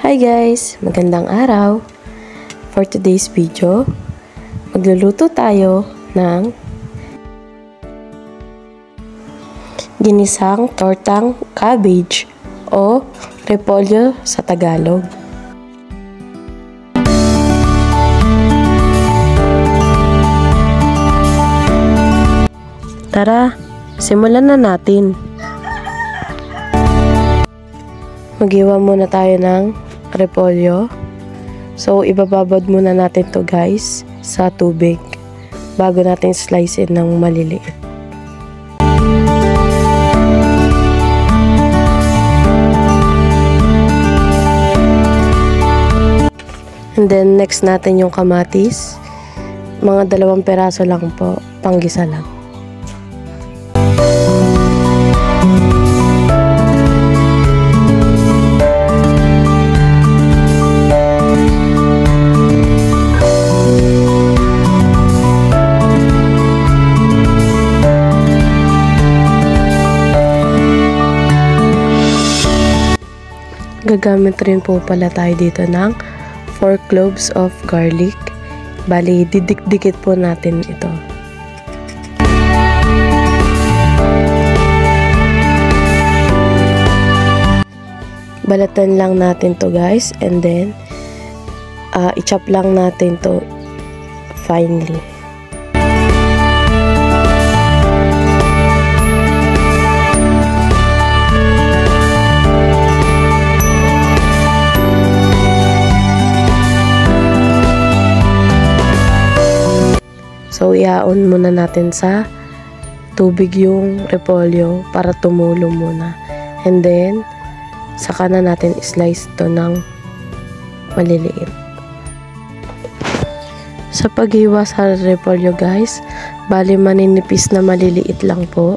Hi guys! Magandang araw! For today's video, magluluto tayo ng ginisang tortang cabbage o repolyo sa Tagalog. Tara, simulan na natin. Mag-iwa muna tayo ng repolyo. So, ibababad muna natin to guys sa tubig bago natin slice in ng maliliit. And then, next natin yung kamatis. Mga 2 peraso lang po, panggisa lang. Gagamit rin po pala tayo dito ng 4 cloves of garlic. Bali, didikdikit po natin ito. Balatan lang natin to guys, and then i-chop lang natin to finely. So, iaon muna natin sa tubig yung repolyo para tumulo muna. And then, saka na natin slice to ng maliliit. Sa paghiwa sa repolyo guys, bali maninipis na maliliit lang po,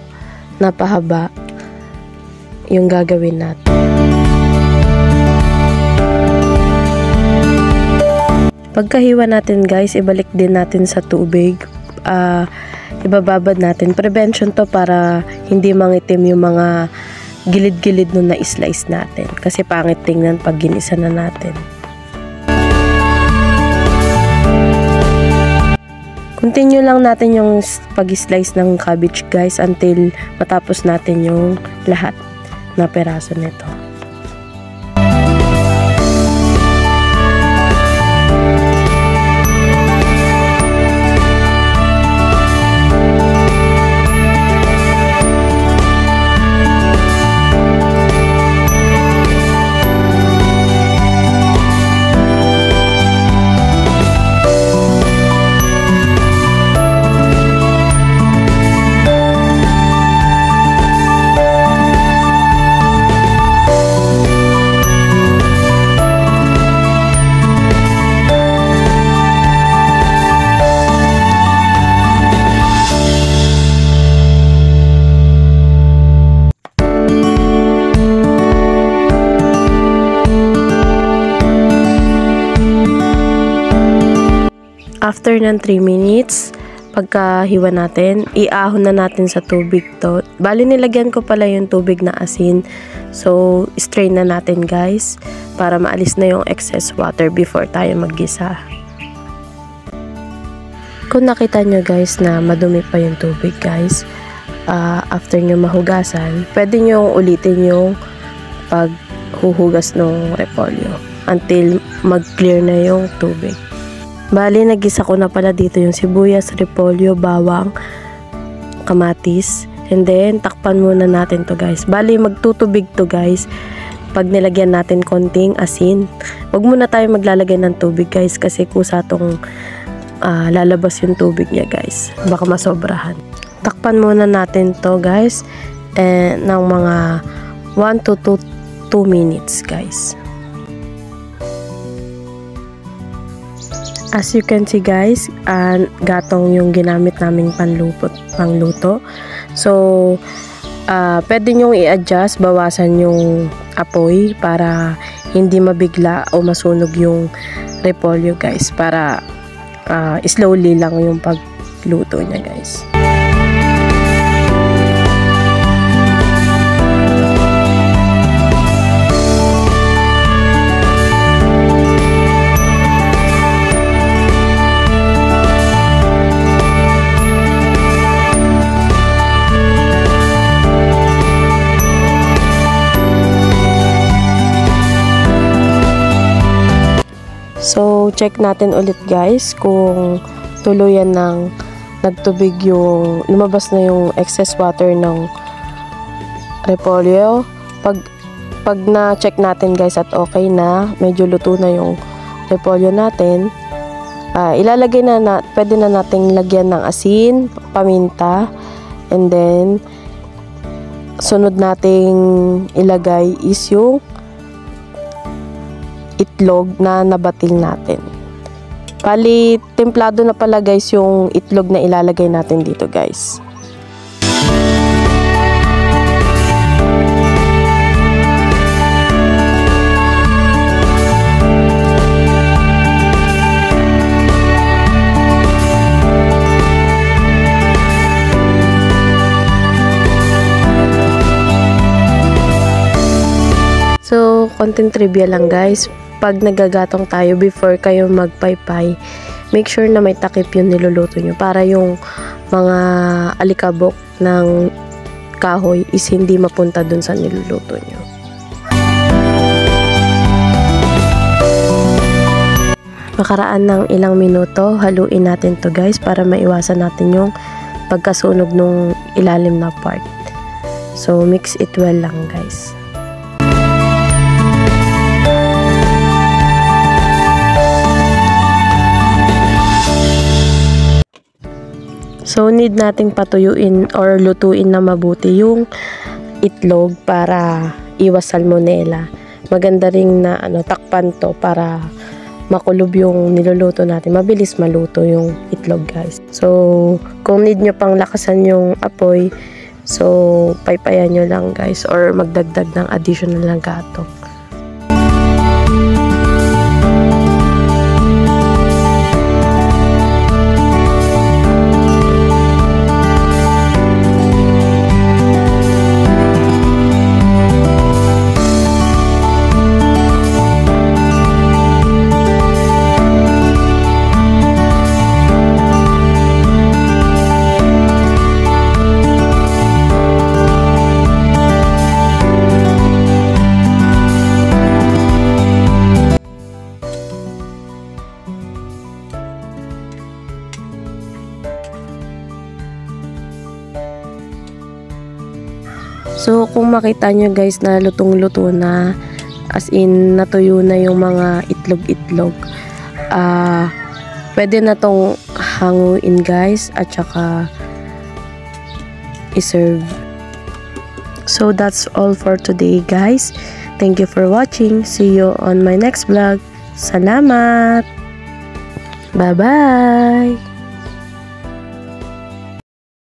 napahaba yung gagawin natin. Pagkahiwa natin guys, ibalik din natin sa tubig. Ibababad natin. Prevention to para hindi mangitim yung mga gilid-gilid nung na-slice natin. Kasi pangit tingnan pag ginisa na natin. Continue lang natin yung pag-slice ng cabbage guys until matapos natin yung lahat na peraso nito. After ng 3 minutes, pagkahiwa natin, iahon na natin sa tubig to. Bali, nilagyan ko pala yung tubig na asin. So, strain na natin guys, para maalis na yung excess water before tayo maggisa. Kung nakita nyo guys na madumi pa yung tubig guys, after nyo mahugasan, pwede nyo ulitin yung paghuhugas ng repolyo until mag-clear na yung tubig. Bali, nagisa ko na pala dito yung sibuyas, repolyo, bawang, kamatis. And then, takpan muna natin to guys. Bali, magtutubig to guys. Pag nilagyan natin konting asin. Huwag muna tayo maglalagay ng tubig guys kasi kusa tong lalabas yung tubig niya guys. Baka masobrahan. Takpan muna natin to guys ng mga 1 to 2 minutes guys. As you can see guys, gatong yung ginamit naming pangluto. So, pwede nyong i-adjust, bawasan yung apoy para hindi mabigla o masunog yung repolyo guys. Para slowly lang yung pagluto niya guys. So, check natin ulit guys kung tuluyan ng nagtubig yung, lumabas na yung excess water ng repolyo. Pag na-check natin guys at okay na, medyo luto na yung repolyo natin, pwede na nating lagyan ng asin, paminta, and then, sunod nating ilagay is yung itlog na nabatil natin. Bali, templado na pala guys yung itlog na ilalagay natin dito guys. So, konting trivia lang guys. Pag nagagatong tayo, before kayo magpaypay, make sure na may takip yung niluluto nyo para yung mga alikabok ng kahoy is hindi mapunta dun sa niluluto nyo. Makaraan ng ilang minuto, haluin natin to guys para maiwasan natin yung pagkasunog nung ilalim na part. So, mix it well lang guys. So, need nating patuyuin or lutuin na mabuti yung itlog para iwas salmonella. Maganda ring na takpan to para makulob yung niluluto natin. Mabilis maluto yung itlog guys. So, kung need nyo pang lakasan yung apoy, so paypayan nyo lang guys or magdagdag ng additional ng gatong. So, kung makita nyo guys na lutong-luto na, as in natuyo na yung mga itlog-itlog, pwede na tong hanguin guys at saka iserve. So, that's all for today guys. Thank you for watching. See you on my next vlog. Salamat! Bye-bye!